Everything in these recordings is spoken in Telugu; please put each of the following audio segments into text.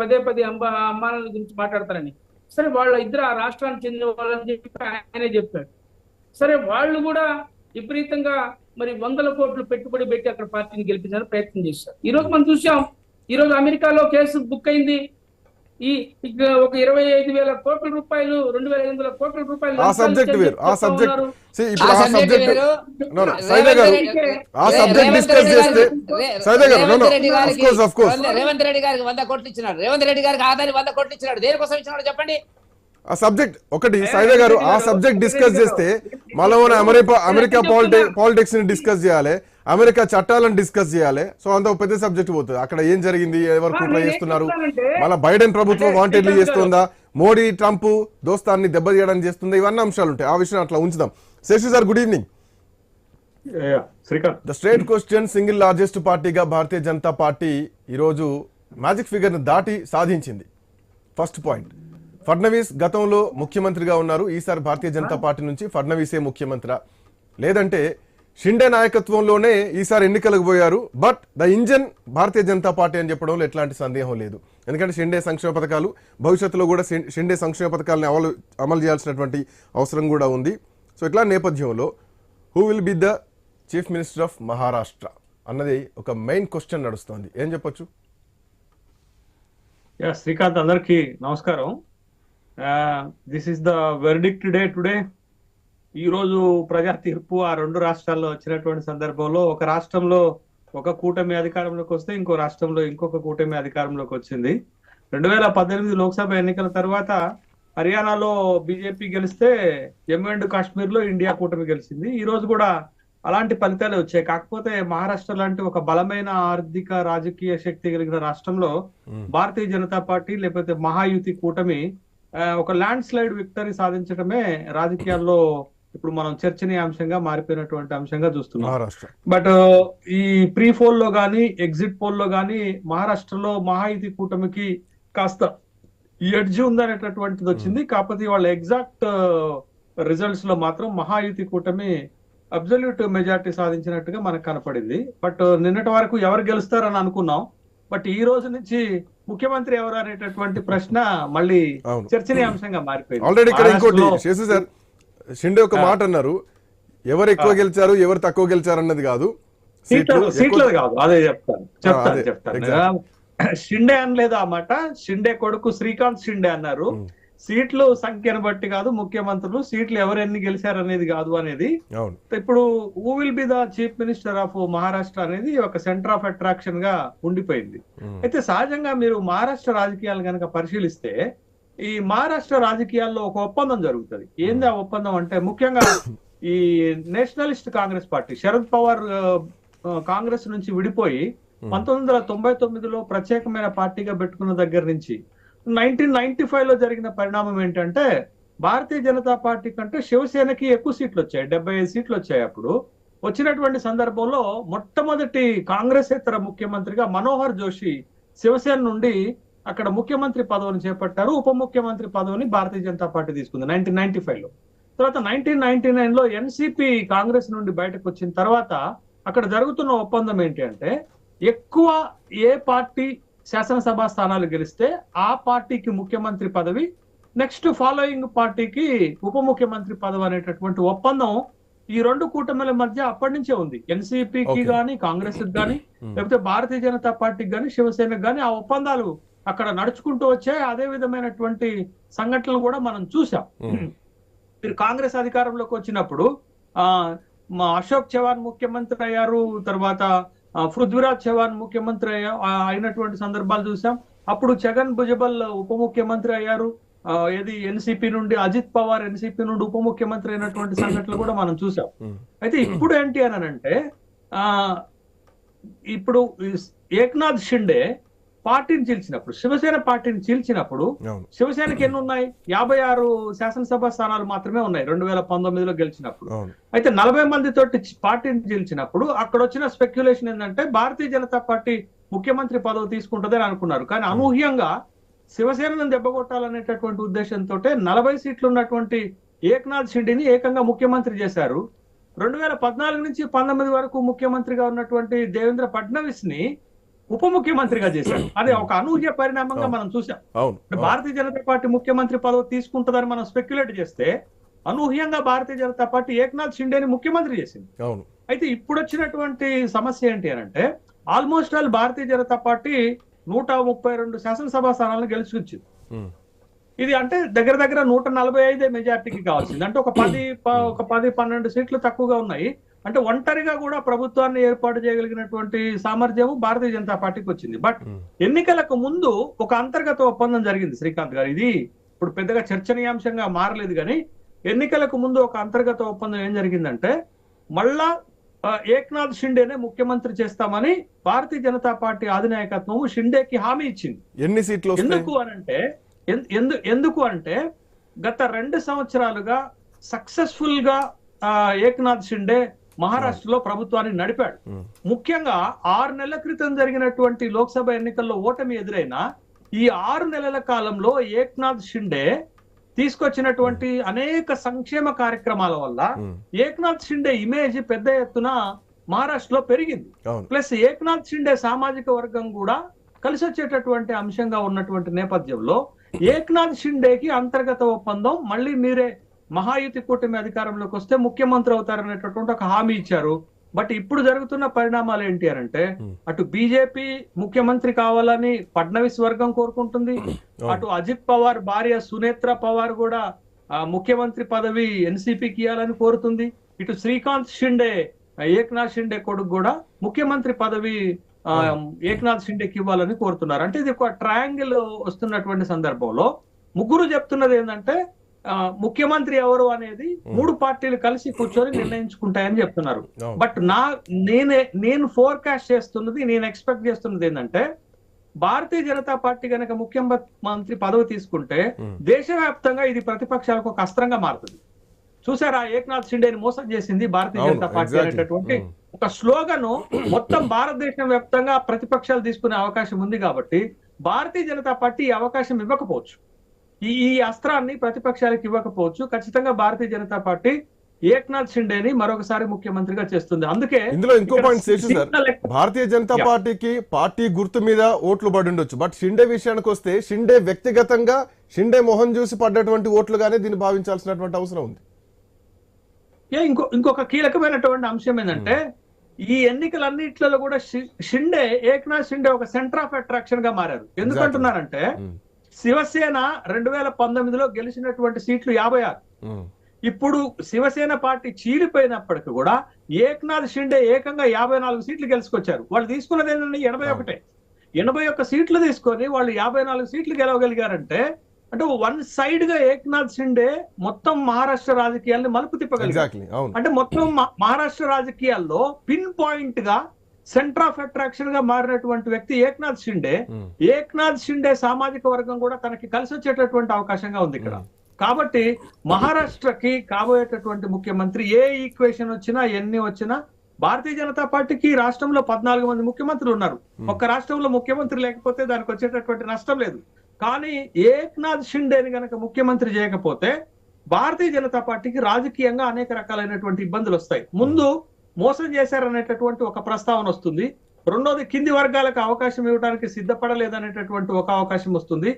పదే పదే అమ్మానాల గురించి మాట్లాడతారని. సరే వాళ్ళ ఇద్దరు ఆ రాష్ట్రానికి చెందిన వాళ్ళని చెప్పి ఆయనే చెప్పాడు. సరే వాళ్ళు కూడా విపరీతంగా మరి వందల కోట్లు పెట్టుబడి పెట్టి అక్కడ పార్టీని గెలిపించాలని ప్రయత్నం చేశారు. ఈ రోజు మనం చూసాం, ఈ రోజు అమెరికాలో కేసు బుక్ అయింది. ఈ ఒక 25,000 కోట్ల రూపాయలు, 2,500 కోట్ల రూపాయలు ఆ లంచాలు సబ్జెక్ట్ ఇచ్చారని వేరు, ఆ చెప్తా సబ్జెక్ట్ ఉన్నారు. ఇప్పుడు ఆ ఆ సబ్జెక్ట్ సబ్జెక్ట్ వేరు. సైదా గారు ఆ సబ్జెక్ట్ రేవంత్ డిస్కస్ రెడ్డి చేస్తే సైదా గారు రేవంత్ రెడ్డి ఆఫ్ గారికి course of course Revanth Reddy గారికి 100 కోట్లు ఇచ్చినాడు. రేవంత్ రెడ్డి గారికి ఆదాని 100 కోట్లు ఇచ్చినాడు. దేనికోసం ఇచ్చినాడు చెప్పండి. ఆ సబ్జెక్ట్ ఒకటి సైదా గారు ఆ సబ్జెక్ట్ డిస్కస్ చేస్తే మళ్ళీ అమెరికా పాలిటిక్స్ ని డిస్కస్ చేయాలి, అమెరికా చట్టాలను డిస్కస్ చేయాలి. సో అంత పెద్ద సబ్జెక్ట్ పోతుంది. అక్కడ ఏం జరిగింది, ఎవరు కుట్ర చేస్తున్నారు, మళ్ళీ బైడెన్ ప్రభుత్వం వాంటెడ్లీ చేస్తుందా, మోడీ ట్రంప్ దోస్తాన్ని దెబ్బతీయడానికి చేస్తుందా, ఇవన్నీ అంశాలు ఉంటాయి. ఆ విషయం అట్లా ఉంచుదాం. Shashi sir, good evening. The straight question, single largest పార్టీగా భారతీయ జనతా పార్టీ ఈరోజు మ్యాజిక్ ఫిగర్ ని దాటి సాధించింది. ఫస్ట్ పాయింట్, ఫడ్నవీస్ గతంలో ముఖ్యమంత్రిగా ఉన్నారు. ఈసారి భారతీయ జనతా పార్టీ నుంచి ఫడ్నవీసే ముఖ్యమంత్రి, లేదంటే షిండే నాయకత్వంలోనే ఈసారి ఎన్నికలకు పోయారు. But the engine Bharatiya Janata party అని చెప్పడంలో ఎట్లాంటి సందేహం లేదు. ఎందుకంటే షిండే సంక్షేమ పథకాలు, భవిష్యత్తులో కూడా షిండే సంక్షేమ పథకాలను అమలు చేయాల్సినటువంటి అవసరం కూడా ఉంది. సో ఇట్లా నేపథ్యంలో who will be the chief minister of Maharashtra అన్నది ఒక మెయిన్ క్వశ్చన్ నడుస్తోంది. ఏం చెప్పొచ్చు? శ్రీకాంత్, అందరికి నమస్కారం. This is the verdict day today. ఈ రోజు ప్రజా తీర్పు ఆ రెండు రాష్ట్రాల్లో వచ్చినటువంటి సందర్భంలో ఒక రాష్ట్రంలో ఒక కూటమి అధికారంలోకి వస్తే ఇంకో రాష్ట్రంలో ఇంకొక కూటమి అధికారంలోకి వచ్చింది. 2018 లోక్సభ ఎన్నికల తర్వాత హర్యానాలో బీజేపీ గెలిస్తే జమ్మూ అండ్ కాశ్మీర్ లో ఇండియా కూటమి గెలిచింది. ఈ రోజు కూడా అలాంటి ఫలితాలే వచ్చాయి. కాకపోతే మహారాష్ట్ర లాంటి ఒక బలమైన ఆర్థిక రాజకీయ శక్తి కలిగిన రాష్ట్రంలో భారతీయ జనతా పార్టీ లేకపోతే మహాయుతి కూటమి ఒక ల్యాండ్ స్లైడ్ విక్టరీ సాధించడమే రాజకీయాల్లో ఇప్పుడు మనం చర్చనీయాంశంగా మారిపోయినటువంటి అంశంగా చూస్తున్నాం. బట్ ఈ ప్రీ పోల్ లో గానీ ఎగ్జిట్ పోల్ లో గానీ మహారాష్ట్రలో మహాయుతి కూటమికి కాస్త ఎడ్జ్ ఉందనేటటువంటిది వచ్చింది. కాకపోతే వాళ్ళ ఎగ్జాక్ట్ రిజల్ట్స్ లో మాత్రం మహాయుతి కూటమి అబ్సల్యూట్ మెజారిటీ సాధించినట్టుగా మనకు కనపడింది. బట్ నిన్నటి వరకు ఎవరు గెలుస్తారని అనుకున్నాం. బట్ ఈ రోజు నుంచి ముఖ్యమంత్రి ఎవరు అనేటటువంటి ప్రశ్న మళ్ళీ చర్చనీయాంశంగా మారిపోయింది. ఆల్రెడీ ఇక్కడ ఇంకోటి శేషు సార్, షిండే ఒక మాట అన్నారు, ఎవరు ఎక్కువ గెలిచారు ఎవరు తక్కువ గెలిచారు అన్నది కాదు, సీట్లది కాదు. అదే చెప్తాను. షిండే అనలేదు ఆ మాట. షిండే కొడుకు శ్రీకాంత్ షిండే అన్నారు. సీట్లు సంఖ్యను బట్టి కాదు ముఖ్యమంత్రులు, సీట్లు ఎవరు ఎన్ని గెలిచారు అనేది కాదు అనేది. ఇప్పుడు who will be the chief minister of Maharashtra అనేది ఒక సెంటర్ ఆఫ్ అట్రాక్షన్ గా ఉండిపోయింది. అయితే సహజంగా మీరు మహారాష్ట్ర రాజకీయాలు కనుక పరిశీలిస్తే ఈ మహారాష్ట్ర రాజకీయాల్లో ఒక ఒప్పందం జరుగుతుంది. ఏంది ఆ ఒప్పందం అంటే, ముఖ్యంగా ఈ నేషనలిస్ట్ కాంగ్రెస్ పార్టీ శరద్ పవార్ కాంగ్రెస్ నుంచి విడిపోయి 1999లో ప్రత్యేకమైన పార్టీగా పెట్టుకున్న దగ్గర నుంచి 1995 లో జరిగిన పరిణామం ఏంటంటే, భారతీయ జనతా పార్టీ కంటే శివసేనకి ఎక్కువ సీట్లు వచ్చాయి, 75 సీట్లు వచ్చాయి. అప్పుడు వచ్చినటువంటి సందర్భంలో మొట్టమొదటి కాంగ్రెసేతర ముఖ్యమంత్రిగా మనోహర్ జోషి శివసేన నుండి అక్కడ ముఖ్యమంత్రి పదవిని చేపట్టారు. ఉప ముఖ్యమంత్రి పదవిని భారతీయ జనతా పార్టీ తీసుకుంది 1995లో. తర్వాత 1999లో ఎన్సిపి కాంగ్రెస్ నుండి బయటకు వచ్చిన తర్వాత అక్కడ జరుగుతున్న ఒప్పందం ఏంటి అంటే, ఎక్కువ ఏ పార్టీ శాసనసభ స్థానాలు గెలిస్తే ఆ పార్టీకి ముఖ్యమంత్రి పదవి, నెక్స్ట్ ఫాలోయింగ్ పార్టీకి ఉప ముఖ్యమంత్రి పదవి అనేటటువంటి ఒప్పందం ఈ రెండు కూటమిల మధ్య అప్పటి నుంచే ఉంది. ఎన్సిపికి గానీ కాంగ్రెస్ కి గానీ లేకపోతే భారతీయ జనతా పార్టీకి గానీ శివసేనకి గానీ ఆ ఒప్పందాలు అక్కడ నడుచుకుంటూ వచ్చాయి. అదే విధమైనటువంటి సంఘటనలు కూడా మనం చూసాం. మీరు కాంగ్రెస్ అధికారంలోకి వచ్చినప్పుడు మా అశోక్ చవాన్ ముఖ్యమంత్రి అయ్యారు, తర్వాత పృథ్వీరాజ్ చవాన్ ముఖ్యమంత్రి అయినటువంటి సందర్భాలు చూసాం. అప్పుడు ఛగన్ భుజబల్ ఉప ముఖ్యమంత్రి అయ్యారు. ఏది ఎన్సిపి నుండి అజిత్ పవార్ ఎన్సిపి నుండి ఉప ముఖ్యమంత్రి అయినటువంటి సంఘటనలు కూడా మనం చూసాం. అయితే ఇప్పుడు ఏంటి అని అంటే, ఇప్పుడు ఏక్నాథ్ షిండే పార్టీని చీల్చినప్పుడు, శివసేన పార్టీని చీల్చినప్పుడు శివసేనకి ఎన్ని ఉన్నాయి? 56 శాసనసభ స్థానాలు మాత్రమే ఉన్నాయి 2019లో గెలిచినప్పుడు. అయితే 40 మందితోటి పార్టీని చీల్చినప్పుడు అక్కడ వచ్చిన స్పెక్యులేషన్ ఏంటంటే భారతీయ జనతా పార్టీ ముఖ్యమంత్రి పదవి తీసుకుంటుందని అనుకున్నారు. కానీ అనూహ్యంగా శివసేనను దెబ్బకొట్టాలనేటటువంటి ఉద్దేశంతో 40 సీట్లు ఉన్నటువంటి ఏక్నాథ్ షిండేని ఏకంగా ముఖ్యమంత్రి చేశారు. 2014 నుంచి 19 వరకు ముఖ్యమంత్రిగా ఉన్నటువంటి దేవేంద్ర ఫడ్నవీస్ ని ఉప ముఖ్యమంత్రిగా చేశారు. అదే ఒక అనూహ్య పరిణామంగా మనం చూసాం. అవును భారతీయ జనతా పార్టీ ముఖ్యమంత్రి పదవి తీసుకుంటుందని మనం స్పెక్యులేట్ చేస్తే అనూహ్యంగా భారతీయ జనతా పార్టీ ఏక్నాథ్ షిండేని ముఖ్యమంత్రి చేసింది. అవును అయితే ఇప్పుడు వచ్చినటువంటి సమస్య ఏంటి అని అంటే ఆల్మోస్ట్ ఆల్ భారతీయ జనతా పార్టీ 132 శాసనసభ స్థానాలను గెలుచుకొచ్చింది. ఇది అంటే దగ్గర దగ్గర 145 మెజార్టీకి కావాల్సింది. అంటే ఒక 10-12 సీట్లు తక్కువగా ఉన్నాయి. అంటే ఒంటరిగా కూడా ప్రభుత్వాన్ని ఏర్పాటు చేయగలిగినటువంటి సామర్థ్యం భారతీయ జనతా పార్టీకి వచ్చింది. బట్ ఎన్నికలకు ముందు ఒక అంతర్గత ఒప్పందం జరిగింది శ్రీకాంత్ గారు. ఇది ఇప్పుడు పెద్దగా చర్చనీయాంశంగా మారలేదు కానీ ఎన్నికలకు ముందు ఒక అంతర్గత ఒప్పందం ఏం జరిగిందంటే మళ్ళా ఏక్నాథ్ షిండేనే ముఖ్యమంత్రి చేస్తామని భారతీయ జనతా పార్టీ అధినాయకత్వం షిండేకి హామీ ఇచ్చింది. ఎన్ని సీట్లు ఎందుకు అంటే గత 2 సంవత్సరాలుగా సక్సెస్ఫుల్ గా ఏక్నాథ్ షిండే మహారాష్ట్రలో ప్రభుత్వాన్ని నడిపాడు. ముఖ్యంగా 6 నెలల క్రితం జరిగినటువంటి లోక్సభ ఎన్నికల్లో ఓటమి ఎదురైనా ఈ 6 నెలల కాలంలో ఏక్నాథ్ షిండే తీసుకొచ్చినటువంటి అనేక సంక్షేమ కార్యక్రమాల వల్ల ఏక్నాథ్ షిండే ఇమేజ్ పెద్ద ఎత్తున మహారాష్ట్రలో పెరిగింది. ప్లస్ ఏక్నాథ్ షిండే సామాజిక వర్గం కూడా కలిసి వచ్చేటటువంటి అంశంగా ఉన్నటువంటి నేపథ్యంలో ఏక్నాథ్ షిండేకి అంతర్గత ఒప్పందం మళ్ళీ మీరే మహాయుతి కూటమి అధికారంలోకి వస్తే ముఖ్యమంత్రి అవుతారనేటటువంటి ఒక హామీ ఇచ్చారు. బట్ ఇప్పుడు జరుగుతున్న పరిణామాలు ఏంటి అంటే అటు బీజేపీ ముఖ్యమంత్రి కావాలని ఫడ్నవీస్ వర్గం కోరుకుంటుంది, అటు అజిత్ పవార్ భార్య సునేత్ర పవార్ కూడా ముఖ్యమంత్రి పదవి ఎన్సీపీకి ఇవ్వాలని కోరుతుంది, ఇటు శ్రీకాంత్ షిండే ఏక్నాథ్ షిండే కొడుకు కూడా ముఖ్యమంత్రి పదవి ఏక్నాథ్ షిండేకి ఇవ్వాలని కోరుతున్నారు. అంటే ఇది ఒక ట్రయాంగిల్ వస్తున్నటువంటి సందర్భంలో ముగ్గురు చెప్తున్నది ఏంటంటే ముఖ్యమంత్రి ఎవరు అనేది 3 పార్టీలు కలిసి కూర్చొని నిర్ణయించుకుంటాయని చెప్తున్నారు. బట్ నేను ఫోర్కాస్ట్ చేస్తున్నది, నేను ఎక్స్పెక్ట్ చేస్తున్నది ఏంటంటే భారతీయ జనతా పార్టీ కనుక ముఖ్యమంత్రి పదవి తీసుకుంటే దేశవ్యాప్తంగా ఇది ప్రతిపక్షాలకు ఒక అస్త్రంగా మారుతుంది. చూసారా, ఏక్నాథ్ షిండేని మోసం చేసింది భారతీయ జనతా పార్టీ అనేటటువంటి ఒక స్లోగన్ మొత్తం భారతదేశం వ్యాప్తంగా ప్రతిపక్షాలు తీసుకునే అవకాశం ఉంది. కాబట్టి భారతీయ జనతా పార్టీ ఈ అవకాశం ఇవ్వకపోవచ్చు, ఈ అస్త్రాన్ని ప్రతిపక్షాలకు ఇవ్వకపోవచ్చు. ఖచ్చితంగా భారతీయ జనతా పార్టీ ఏక్నాథ్ షిండేని మరొకసారి ముఖ్యమంత్రిగా చేస్తుంది. అందుకే ఇందులో ఇంకో పాయింట్ సార్, భారతీయ జనతా పార్టీకి పార్టీ గుర్తు మీద ఓట్లు పడి ఉండొచ్చు, బట్ షిండే విషయానికి వస్తే షిండే వ్యక్తిగతంగా షిండే మొహం చూసి పడ్డటువంటి ఓట్లుగానే దీన్ని భావించాల్సినటువంటి అవసరం ఉంది. ఇంకొక కీలకమైనటువంటి అంశం ఏంటంటే ఈ ఎన్నికలన్నిట్లలో కూడా షిండే ఏక్నాథ్ షిండే ఒక సెంటర్ ఆఫ్ అట్రాక్షన్ గా మారారు. ఎందుకంటున్నారంటే శివసేన 2019లో గెలిచినటువంటి సీట్లు 56. ఇప్పుడు శివసేన పార్టీ చీలిపోయినప్పటికీ కూడా ఏక్నాథ్ షిండే ఏకంగా 54 సీట్లు గెలుచుకొచ్చారు. వాళ్ళు తీసుకున్నది ఏంటంటే 81 సీట్లు తీసుకొని వాళ్ళు 54 సీట్లు గెలవగలిగారంటే అంటే వన్ సైడ్ గా ఏక్నాథ్ షిండే మొత్తం మహారాష్ట్ర రాజకీయాల్ని మలుపు తిప్పగలిగారు. అంటే మొత్తం మహారాష్ట్ర రాజకీయాల్లో పిన్ పాయింట్ గా సెంటర్ ఆఫ్ అట్రాక్షన్ గా మారినటువంటి వ్యక్తి ఏక్నాథ్ షిండే. ఏక్నాథ్ షిండే సామాజిక వర్గం కూడా తనకి కలిసి వచ్చేటటువంటి అవకాశంగా ఉంది ఇక్కడ. కాబట్టి మహారాష్ట్రకి కాబోయేటటువంటి ముఖ్యమంత్రి ఏ ఈక్వేషన్ వచ్చినా ఎన్ని వచ్చినా భారతీయ జనతా పార్టీకి రాష్ట్రంలో 14 మంది ముఖ్యమంత్రులు ఉన్నారు. ఒక్క రాష్ట్రంలో ముఖ్యమంత్రి లేకపోతే దానికి వచ్చేటటువంటి నష్టం లేదు. కానీ ఏక్నాథ్ షిండేని గనక ముఖ్యమంత్రి చేయకపోతే భారతీయ జనతా పార్టీకి రాజకీయంగా అనేక రకాలైనటువంటి ఇబ్బందులు వస్తాయి. ముందు మోసం చేశారనేటటువంటి ఒక ప్రస్తావన వస్తుంది. రెండోది కింది వర్గాలకు అవకాశం ఇవ్వడానికి సిద్ధపడలేదనేటటువంటి ఒక అవకాశం వస్తుంది.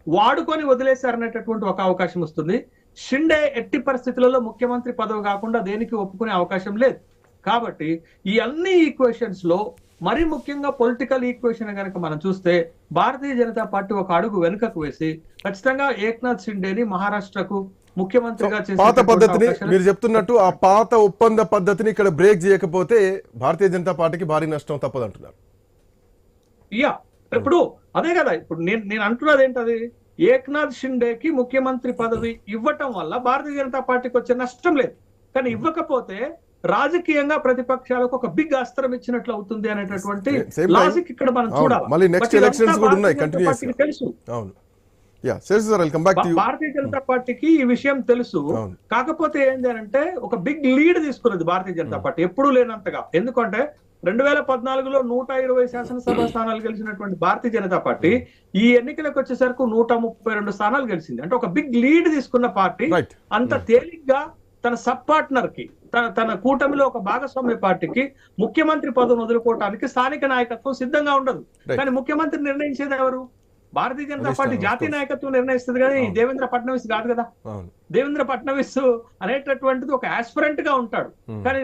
వాడుకొని వదిలేశారనేటటువంటి ఒక అవకాశం వస్తుంది. షిండే ఎట్టి పరిస్థితులలో ముఖ్యమంత్రి పదవి కాకుండా దేనికి ఒప్పుకునే అవకాశం లేదు. కాబట్టి ఈ అన్ని ఈక్వేషన్స్ లో మరి ముఖ్యంగా పొలిటికల్ ఈక్వేషన్ కనుక మనం చూస్తే భారతీయ జనతా పార్టీ ఒక అడుగు వెనుకకు వేసి ఖచ్చితంగా ఏక్నాథ్ షిండేని మహారాష్ట్రకు ముఖ్యమంత్రిగా పాత పద్ధతిని మీరు చెప్తున్నట్టు ఆ పాత ఒప్పంద పద్ధతిని ఇక్కడ బ్రేక్ చేయకపోతే భారతీయ జనతా పార్టీకి భారీ నష్టం తప్పదంటున్నారు. ఇప్పుడు అదే కదా, ఇప్పుడు నేను అంటున్నది ఏంటది, ఏక్నాథ్ షిండేకి ముఖ్యమంత్రి పదవి ఇవ్వటం వల్ల భారతీయ జనతా పార్టీకి వచ్చే నష్టం లేదు. కానీ ఇవ్వకపోతే రాజకీయంగా ప్రతిపక్షాలకు ఒక బిగ్ అస్త్రం ఇచ్చినట్లు అవుతుంది అనేటటువంటి లాజిక్ ఇక్కడ మనం చూడాలి. తెలుసు భారతీయ జనతా పార్టీకి ఈ విషయం తెలుసు. కాకపోతే ఏంటి అంటే ఒక బిగ్ లీడ్ తీసుకున్నది భారతీయ జనతా పార్టీ ఎప్పుడూ లేనంతగా. ఎందుకంటే 2014లో 120 శాసనసభ స్థానాలు గెలిచినటువంటి భారతీయ జనతా పార్టీ ఈ ఎన్నికలకు వచ్చేసరికి 132 స్థానాలు గెలిచింది. అంటే ఒక బిగ్ లీడ్ తీసుకున్న పార్టీ అంత తేలిగ్గా తన సబ్ పార్ట్నర్ కి, తన కూటమిలో ఒక భాగస్వామ్య పార్టీకి ముఖ్యమంత్రి పదవిని వదులుకోవడానికి స్థానిక నాయకత్వం సిద్ధంగా ఉండదు. కానీ ముఖ్యమంత్రి నిర్ణయించేది ఎవరు? భారతీయ జనతా పార్టీ జాతీయ నాయకత్వం నిర్ణయిస్తుంది కానీ దేవేంద్ర ఫడ్నవీస్ కాదు కదా. దేవేంద్ర ఫడ్నవీస్ అనేటటువంటిది ఒక ఆస్పిరెంట్ గా ఉంటాడు కానీ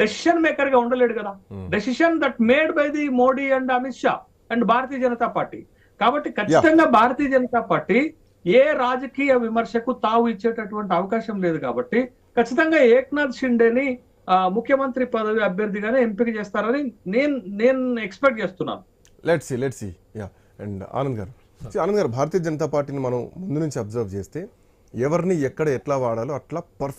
డెసిషన్ మేకర్ గా ఉండలేడు కదా. Decision that made by the Modi and Amit Shah and Bharatiya Janata party. కాబట్టి ఖచ్చితంగా భారతీయ జనతా పార్టీ ఏ రాజకీయ విమర్శకు తావు ఇచ్చేటటువంటి అవకాశం లేదు. కాబట్టి ఖచ్చితంగా ఏక్నాథ్ షిండేని ముఖ్యమంత్రి పదవి అభ్యర్థిగానే ఎంపిక చేస్తారని నేను ఎక్స్పెక్ట్ చేస్తున్నాను. Let's see yeah. And Anand గారు భారతీయ జనతా పార్టీని మనం ముందు నుంచి అబ్జర్వ్ చేస్తే ఎవరిని ఎక్కడ ఎట్లా వాడాలో అట్లా పర్ఫెక్ట్